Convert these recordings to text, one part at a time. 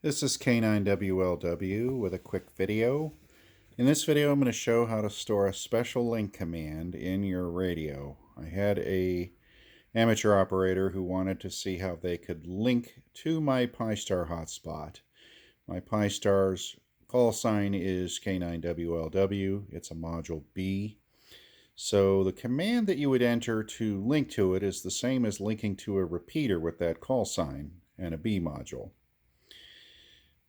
This is K9WLW with a quick video. In this video I'm going to show how to store a special link command in your radio. I had a amateur operator who wanted to see how they could link to my Pi-Star hotspot. My Pi-Star's call sign is K9WLW. It's a module B. So the command that you would enter to link to it is the same as linking to a repeater with that call sign and a B module.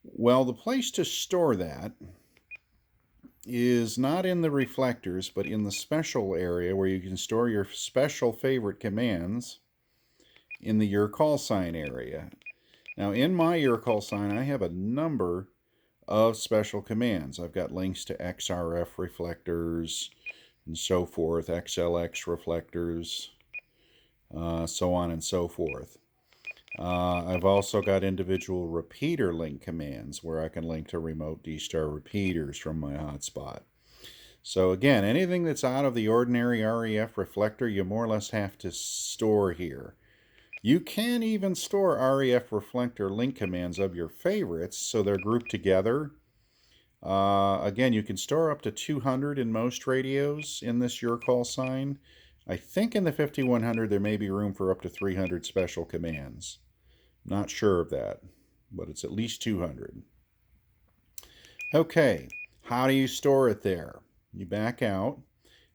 Well, the place to store that is not in the reflectors, but in the special area where you can store your special favorite commands in the your call sign area. Now, in my your call sign, I have a number of special commands. I've got links to XRF reflectors and so forth, XLX reflectors, so on and so forth. I've also got individual repeater link commands where I can link to remote D-Star repeaters from my hotspot. So again, anything that's out of the ordinary REF reflector, you more or less have to store here. You can even store REF reflector link commands of your favorites so they're grouped together. Again, you can store up to 200 in most radios in this your call sign. I think in the 5100 there may be room for up to 300 special commands. Not sure of that, but it's at least 200. Okay, how do you store it there? You back out,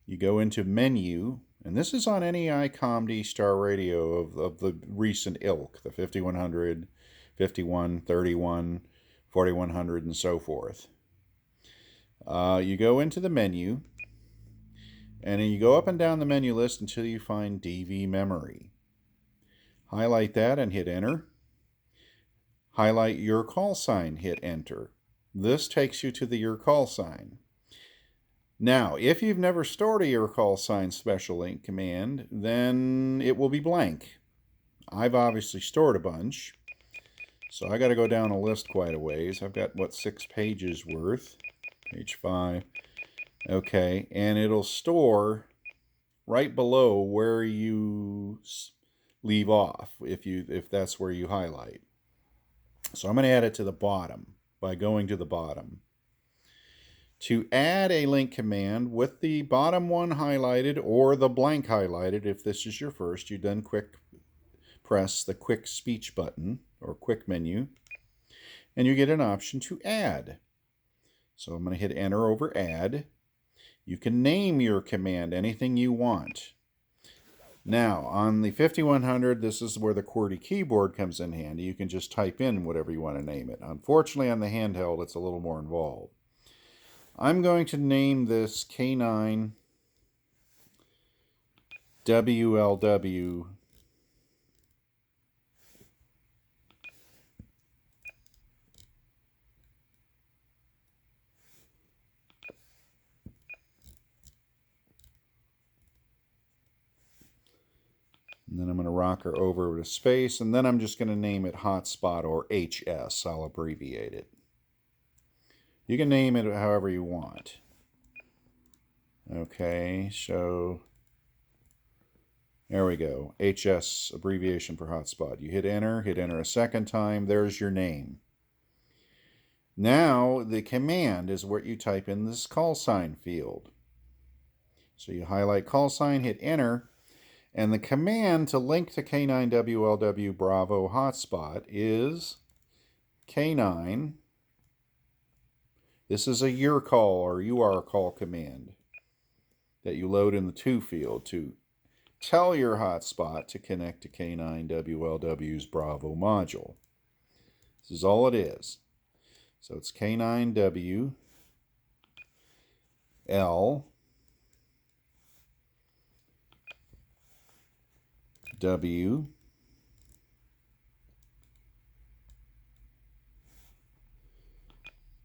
you go into menu, and this is on any ICOM D-Star radio of the recent ilk, the 5100, 51, 31, 4100, and so forth. You go into the menu, and then you go up and down the menu list until you find DV memory. Highlight that and hit enter. Highlight your call sign, hit enter. This takes you to the your call sign. Now, if you've never stored a your call sign special link command, then it will be blank. I've obviously stored a bunch, so I got to go down a list quite a ways. I've got, what, 6 pages worth. Page 5. Okay, and it'll store right below where you leave off, if that's where you highlight. So I'm going to add it to the bottom by going to the bottom. To add a link command with the bottom one highlighted or the blank highlighted, if this is your first, you then press the quick speech button or quick menu, and you get an option to add. So I'm going to hit enter over add. You can name your command anything you want. Now, on the 5100, this is where the QWERTY keyboard comes in handy. You can just type in whatever you want to name it. Unfortunately, on the handheld, it's a little more involved. I'm going to name this K9WLW And then I'm going to rock her over to space, and then I'm just going to name it hotspot or HS. I'll abbreviate it. You can name it however you want. Okay, so there we go. HS, abbreviation for hotspot. You hit enter a second time. There's your name. Now the command is what you type in this call sign field. So you highlight call sign, hit enter. And the command to link to K9WLW Bravo hotspot is K9. This is a your call or UR call command that you load in the to field to tell your hotspot to connect to K9WLW's Bravo module. This is all it is. So it's K9WL W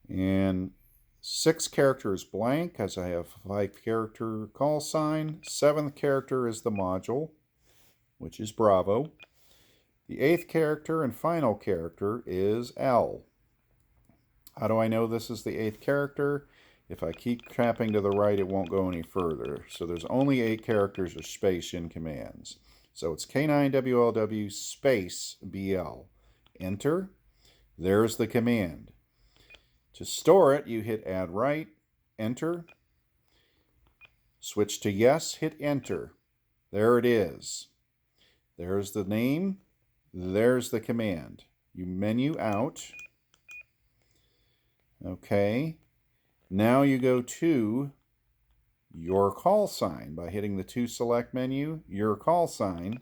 and 6 characters blank, as I have 5 character call sign. 7th character is the module, which is Bravo. The 8th character and final character is L. How do I know this is the 8th character? If I keep tapping to the right, it won't go any further. So there's only 8 characters of space in commands. So it's K9WLW space BL. Enter. There's the command. To store it, you hit add write, enter. Switch to yes, hit enter. There it is. There's the name. There's the command. You menu out. Okay. Now you go to your call sign by hitting the to select menu, your call sign.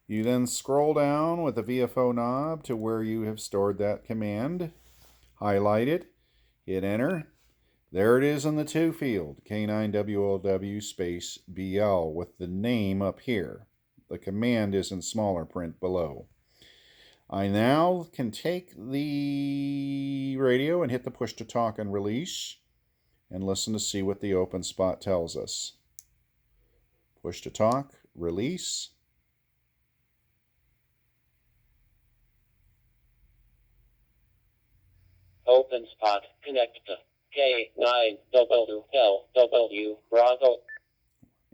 You then scroll down with the VFO knob to where you have stored that command. Highlight it, hit enter. There it is in the to field, K9WLW space BL with the name up here. The command is in smaller print below. I now can take the radio and hit the push to talk and release and listen to see what the open spot tells us. Push to talk, release. Open spot, connect to K9WLW Bravo.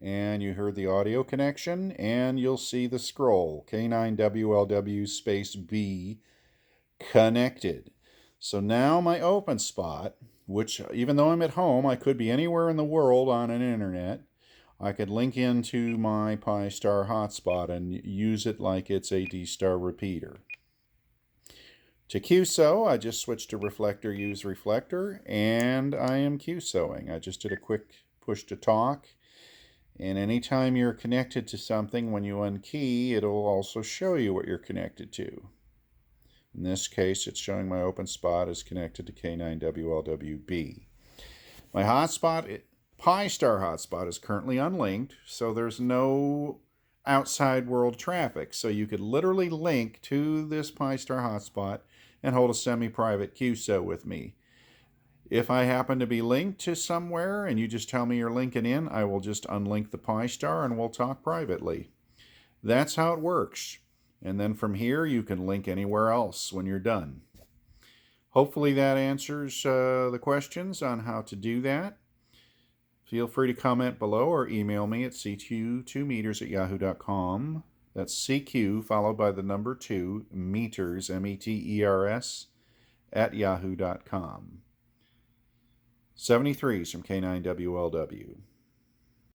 And you heard the audio connection, and you'll see the scroll, K9WLW space B connected. So now my open spot, which even though I'm at home, I could be anywhere in the world on an internet, I could link into my Pi-Star hotspot and use it like it's a D-Star repeater. To QSO, I just switched to reflector, use reflector, and I am QSOing. I just did a quick push to talk. And anytime you're connected to something, when you unkey, it'll also show you what you're connected to. In this case, it's showing my open spot is connected to K9WLW B. My hotspot, Pi-Star hotspot, is currently unlinked, so there's no outside world traffic. So you could literally link to this Pi-Star hotspot and hold a semi-private QSO with me. If I happen to be linked to somewhere and you just tell me you're linking in, I will just unlink the Pi-Star and we'll talk privately. That's how it works. And then from here, you can link anywhere else when you're done. Hopefully that answers the questions on how to do that. Feel free to comment below or email me at cq2meters@yahoo.com. That's CQ followed by the number 2 meters, METERS, @yahoo.com. 73 is from K9WLW.